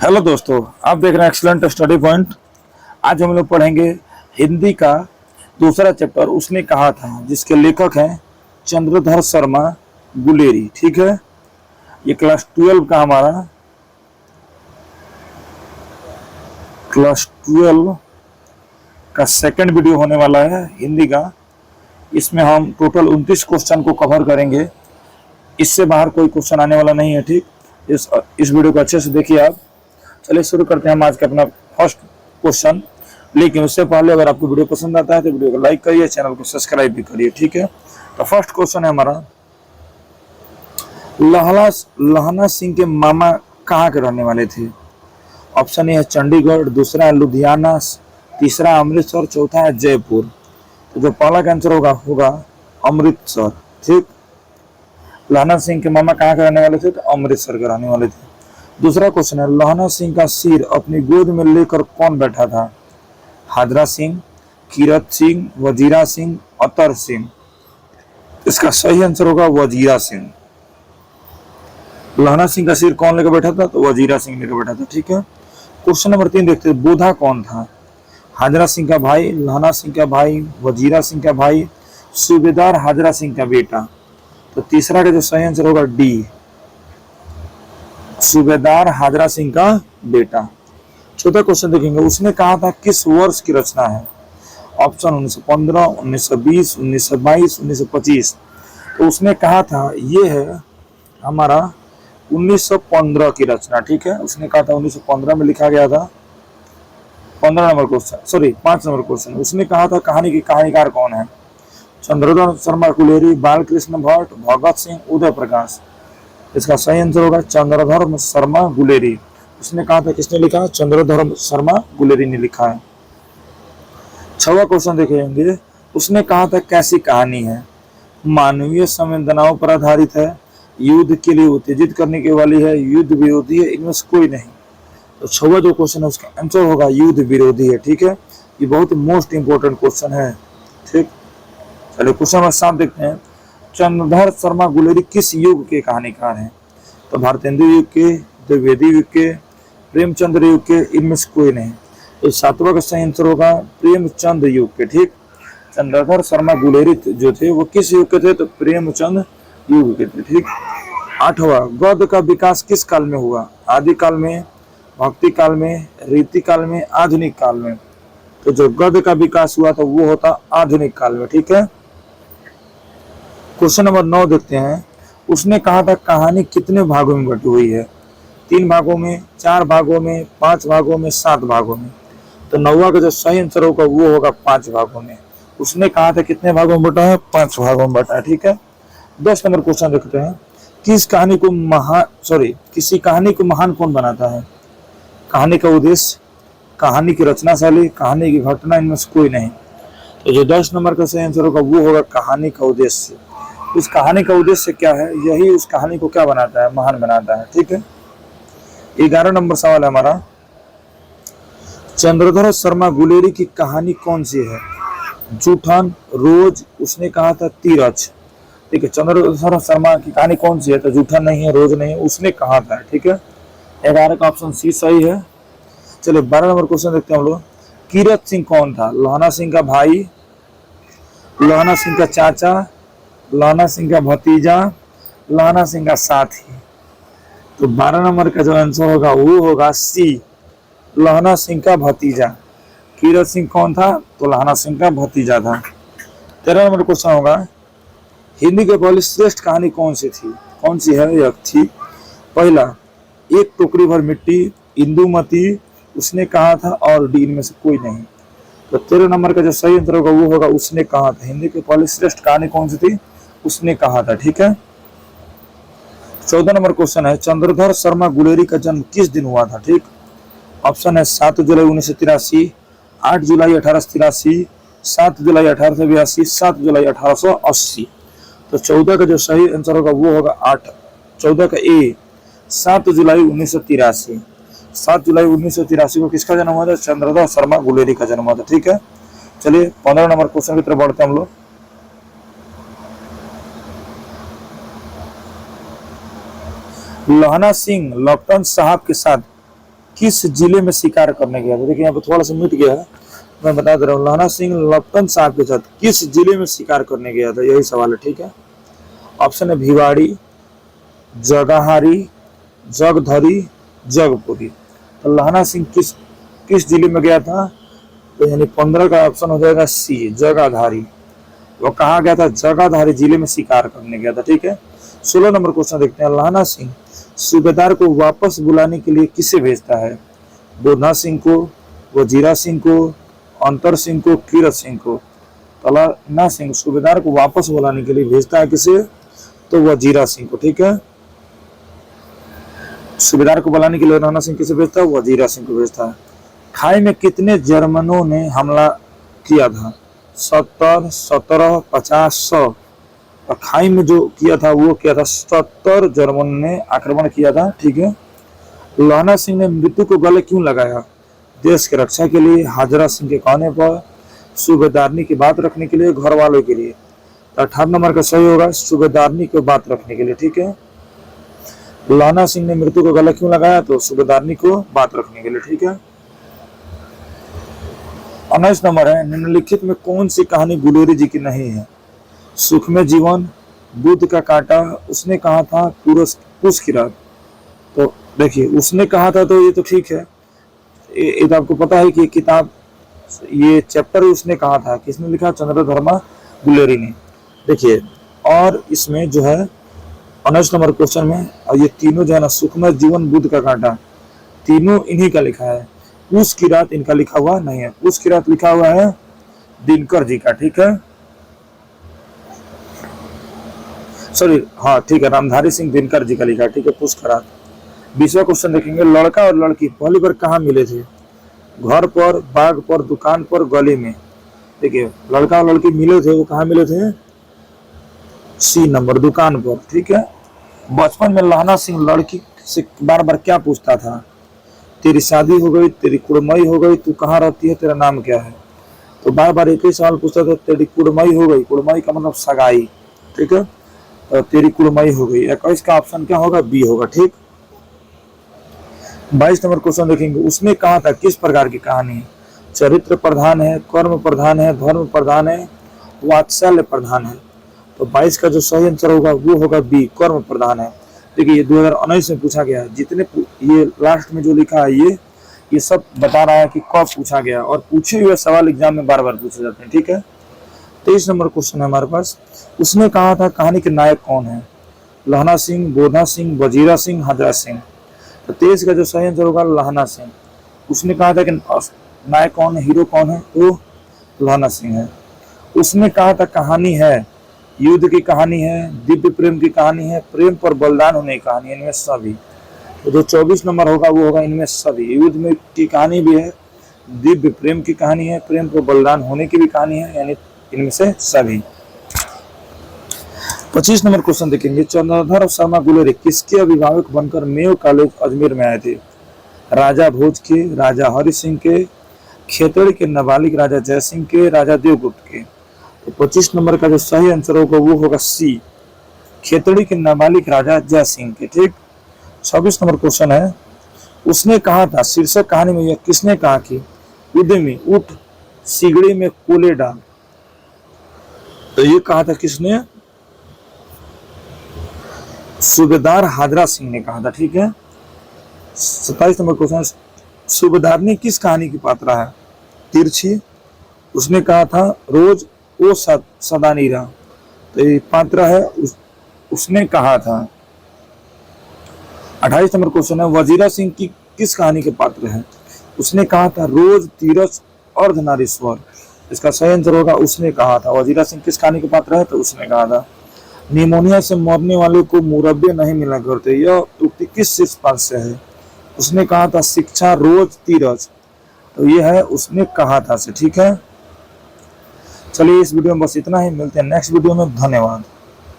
Hello दोस्तों, आप देख रहे हैं एक्सीलेंट स्टडी पॉइंट। आज हम लोग पढ़ेंगे हिंदी का दूसरा चैप्टर उसने कहा था, जिसके लेखक हैं चंद्रधर शर्मा गुलेरी। ठीक है, ये क्लास 12 का हमारा क्लास 12 का सेकंड वीडियो होने वाला है हिंदी का। इसमें हम टोटल 29 क्वेश्चन को कवर करेंगे। इससे बाहर कोई क्वेश्चन आने वाला नहीं है। ठीक, इस वीडियो को अच्छे से देखिए आप। चलिए शुरू करते हैं हम आज का अपना फर्स्ट क्वेश्चन। लेकिन उससे पहले अगर आपको वीडियो पसंद आता है तो वीडियो को लाइक करिए, चैनल को सब्सक्राइब भी करिए। ठीक है, तो फर्स्ट क्वेश्चन है हमारा, लहना सिंह के मामा कहाँ के रहने वाले थे? ऑप्शन ए है चंडीगढ़, दूसरा है लुधियाना, तीसरा अमृतसर, चौथा है जयपुर। तो जो पहला का आंसर होगा अमृतसर। ठीक, लहना सिंह के मामा कहाँ के रहने वाले थे? तो अमृतसर के रहने वाले थे। दूसरा क्वेश्चन है, लहना सिंह का सिर अपनी गोद में लेकर कौन बैठा था? हाजरा सिंह, कीरत सिंह, वजीरा सिंह, अतर सिंह। इसका सही आंसर होगा वजीरा सिंह। लहना सिंह का सिर कौन लेकर बैठा था? तो वजीरा सिंह लेकर बैठा था। ठीक है, क्वेश्चन नंबर 3 देखते हैं, बोधा कौन था? हाजरा सिंह का भाई, लहना सिंह का भाई, वजीरा सिंह का भाई, सूबेदार हाजरा सिंह का बेटा। तो तीसरा का जो सही आंसर होगा डी, सूबेदार हाजरा सिंह का बेटा। चौथा क्वेश्चन देखेंगे, उसने कहा था किस वर्ष की रचना है? ऑप्शन 1915, 1920, 1922, 1925। तो उसने कहा था ये है हमारा 1915 की रचना। ठीक है, उसने कहा था 1915 में लिखा गया था। 15 number question, sorry 5 number question, उसने कहा था कहानी की कहानीकार कौन है? चंद्रधर शर्मा गुलेरी, बालकृष्ण भट्ट, भगत सिंह, उदय प्रकाश। इसका सही आंसर होगा चंद्रधर शर्मा गुलेरी। उसने कहा था, किसने लिखा? चंद्रधर शर्मा गुलेरी ने लिखा है। 6वां क्वेश्चन देखेंगे, उसने कहा था कैसी कहानी है? मानवीय संवेदनाओं पर आधारित है, युद्ध के लिए उत्तेजित करने के वाली है, युद्ध विरोधी है, इनमें से कोई नहीं। तो 6वां जो क्वेश्चन है उसका आंसर होगा युद्ध विरोधी है। ठीक है, ये बहुत मोस्ट इंपोर्टेंट क्वेश्चन है। ठीक, चलिए क्वेश्चन नंबर 7 देखते हैं, चंद्रधर शर्मा गुलेरी किस युग के कहानीकार हैं? तो भारतेंदु युग के, द्विवेदी युग के, प्रेमचंद्र युग के, इनमें से कोई नहीं। तो 7वां का सही आंसर होगा प्रेमचंद युग के। ठीक, चंद्रधर शर्मा गुलेरी जो थे वो किस युग के थे? तो प्रेमचंद युग के थे। ठीक, 8वां, गद्य का विकास किस काल में हुआ? आदि काल में, भक्ति काल में, रीति काल में, आधुनिक काल में। तो जो गद्य का विकास हुआ था वो होता आधुनिक काल में। ठीक है, क्वेश्चन नंबर 9 देखते हैं, उसने कहा था कहानी कितने भागों में बटी हुई है? 3 भागों में, 4 भागों में, 5 भागों में, 7 भागों में। तो 9वां का जो सही आंसर होगा वो होगा 5 भागों में। उसने कहा था कितने भागों में बटा है? 5 भागों में बटा है। ठीक है, 10 नंबर क्वेश्चन देखते हैं, किसी कहानी को महान कौन बनाता है? कहानी का उद्देश्य, कहानी की रचना शैली, कहानी की घटना, इनमें से कोई नहीं। तो जो 10 नंबर का सही आंसर होगा वो होगा कहानी का उद्देश्य। उस कहानी का उद्देश्य क्या है? यही उस कहानी को क्या बनाता है? महान बनाता है। ठीक है, 11 नंबर सवाल है हमारा, चंद्रधर शर्मा गुलेरी की कहानी कौन सी है? जूठन, रोज, उसने कहा था तीरथ। ठीक है, चंद्रधर शर्मा की कहानी कौन सी है? तो जूठन नहीं है, रोज नहीं है, उसने कहा था। ठीक है, 11 का ऑप्शन सी सही है। चलिए 12 नंबर क्वेश्चन देखते हैं हम लोग, कीरत सिंह कौन था? लहना सिंह का भाई, लहना सिंह का चाचा, लहना सिंह का भतीजा, लहना सिंह का साथी। तो 12 नंबर का जो आंसर होगा वो होगा सी, लहना सिंह का भतीजा। कीरत सिंह कौन था? तो लहना सिंह का भतीजा था। 13 नंबर क्वेश्चन होगा, हिंदी की पहली श्रेष्ठ कहानी कौन सी थी? कौन सी है? यह थी, पहला एक टोकरी भर मिट्टी, इंदुमती, उसने कहा था, और डी, इनमें से कोई नहीं। तो 13 नंबर का जो सही आंसर होगा वो होगा उसने कहा था। हिंदी की पहली श्रेष्ठ कहानी कौन सी थी? उसने कहा था। ठीक है, 14 नंबर क्वेश्चन है, चंद्रधर शर्मा गुलेरी का जन्म किस दिन हुआ था? ठीक, ऑप्शन है 7 जुलाई 1983, 8 जुलाई 1883, 7 जुलाई 1882, 7 जुलाई 1880। तो 14 का जो सही आंसर होगा वो होगा 8, 14 का ए, 7 जुलाई 1983। 7 जुलाई 1983 को किसका जन्म हुआ था? चंद्रधर शर्मा गुलेरी का जन्म हुआ था। ठीक है, चलिए 15 नंबर क्वेश्चन की तरफ बढ़ते हैं हम लोग। लहना सिंह लफ्टन साहब के साथ किस जिले में शिकार करने गया था? देखिए यहाँ पे थोड़ा सा मिट गया है, मैं बता दे रहा हूँ। लहना सिंह लपटन साहब के साथ किस जिले में शिकार करने गया था, यही सवाल है, ठीक है। ऑप्शन है भिवाड़ी, जगाहारी, जगधरी, जगपुरी। तो लहना सिंह किस किस जिले में गया था? तो यानी 15 का ऑप्शन हो जाएगा सी, जगाधारी। वो कहा गया था? जगाधारी जिले में शिकार करने गया था, ठीक है। 16 नंबर क्वेश्चन देखते हैं। लहना सिंह सूबेदार को वापस बुलाने के लिए किसे भेजता है? बोधा सिंह को, वजीरा सिंह को, अंतर सिंह को, कीरत सिंह को। तो लहना सिंह सूबेदार को वापस बुलाने के लिए भेजता है किसे? तो वजीरा सिंह को, ठीक है। सूबेदार को बुलाने के लिए लहना सिंह किसे भेजता है? वजीरा सिंह को भेजता है। खाई में कितने जर्मनों ने हमला किया था? 70, 17, 50, 100। और खाई में जो किया था वो किया था 70 जर्मन ने आक्रमण किया था, ठीक है। लहना सिंह ने मृत्यु को गले क्यों लगाया? देश की रक्षा के लिए, हाजरा सिंह के कहने पर, सूबेदारनी की बात रखने के लिए, घर वालों के लिए। 18 नंबर का सही होगा सूबेदारनी को बात रखने के लिए, ठीक है। लहना सिंह ने मृत्यु को गले क्यों लगाया? तो सूबेदारनी को बात रखने के लिए, ठीक है। 19 नंबर है, निम्नलिखित में कौन सी कहानी गुलेरी जी की नहीं है? सुख में जीवन, बुद्ध का कांटा, उसने कहा था, पूस की रात। तो देखिए उसने कहा था तो ये तो ठीक है, ये तो आपको पता है कि किताब, ये चैप्टर उसने कहा था, किसने लिखा? चंद्रधर्मा गुलेरी ने। देखिए और इसमें जो है 19 नंबर क्वेश्चन में, और ये तीनों जो है ना, सुख में जीवन, बुद्ध का कांटा, तीनों इन्हीं का लिखा है। पूस की रात इनका लिखा हुआ नहीं है। पूस की रात लिखा हुआ है दिनकर जी का, ठीक है। सॉरी, हाँ ठीक है, रामधारी सिंह दिनकर जी का लिखा है, ठीक है, पूस की रात। 20वां क्वेश्चन देखेंगे। लड़का और लड़की पहली बार कहाँ मिले थे? घर पर, बाग पर, दुकान पर, गली में। देखिए लड़का और लड़की मिले थे, वो कहाँ मिले थे? सी नंबर, दुकान पर, ठीक है। बचपन में लहना सिंह लड़की से बार बार क्या पूछता था? तेरी शादी हो गई, तेरी कुड़मई हो गई, तू कहाँ रहती है, तेरा नाम क्या है? तो बार बार एक ही सवाल पूछता था, तेरी कुड़मई हो गई। कुड़मई का मतलब सगाई, ठीक है। तो तेरी कुड़मई हो गई। 21 का ऑप्शन क्या होगा? बी होगा, ठीक। 22 नंबर क्वेश्चन देखेंगे। उसने कहा था किस प्रकार की कहानी है? चरित्र प्रधान है, कर्म प्रधान है, धर्म प्रधान है, वात्सल्य प्रधान है। तो 22 का जो सही आंसर होगा वो होगा बी, कर्म प्रधान है। देखिए ये 2019 में पूछा गया है। जितने ये लास्ट में जो लिखा है ये सब बता रहा है कि कब पूछा गया, और पूछे हुए सवाल एग्जाम में बार बार पूछे जाते हैं, ठीक है। 23 नंबर क्वेश्चन है हमारे पास। उसने कहा था कहानी के नायक कौन है? लहना सिंह, बोधा सिंह, वजीरा सिंह, हाजरा सिंह। तो 23 का जो सही आंसर होगा लहना सिंह। उसने कहा था कि नायक कौन है, हीरो कौन है? तो लहना सिंह है। उसने कहा था कहानी है, युद्ध की कहानी है, दिव्य प्रेम की कहानी है, प्रेम पर बलिदान होने की कहानी है, इनमें सभी। तो जो 24 नंबर होगा वो होगा इनमें सभी। युद्ध में की कहानी भी है, दिव्य प्रेम की कहानी है, प्रेम पर बलिदान होने की भी कहानी है, यानी इनमें से सभी। 25 नंबर क्वेश्चन देखेंगे। चंद्रधर शर्मा गुलेरी किसके अभिभावक बनकर मेयो कॉलेज अजमेर में आए थे? राजा भोज के, राजा हरि सिंह के, खेतड़ी के नाबालिग राजा जय सिंह के, राजा देवगुप्त के। तो 25 नंबर का जो सही आंसर होगा वो होगा सी, खेतड़ी के नाबालिग राजा जय सिंह के, ठीक। 26 नंबर क्वेश्चन है। उसने कहा था, शीर्षक कहानी में यह किसने कहा कि उद्यमी उठ सिगड़ी में कोले डाल? तो ये कहा था किसने? सूबेदार हाजरा सिंह ने कहा था, ठीक है। 27 नंबर क्वेश्चन। सूबेदारनी किस कहानी की पात्रा है? तिरछी। उसने कहा था रोज वो सदा नीरा। तो ये पात्रा है उसने कहा था। 28 नंबर क्वेश्चन है। वजीरा सिंह की किस कहानी के पात्र है? उसने कहा था रोज, तीरथ, अर्धनारीश्वर। इसका सही आंसर होगा उसने कहा था। वजीरा सिंह किस कहानी के पात्र है? तो उसने कहा था। निमोनिया से मरने वाले को मुरब्बे नहीं मिला करते, यह उक्ति किस शिष्य पाठ से है? उसने कहा था शिक्षा, रोज, तीरथ। तो ये है उसने कहा था से, ठीक है। चलिए इस वीडियो में बस इतना ही, मिलते हैं नेक्स्ट वीडियो में। धन्यवाद।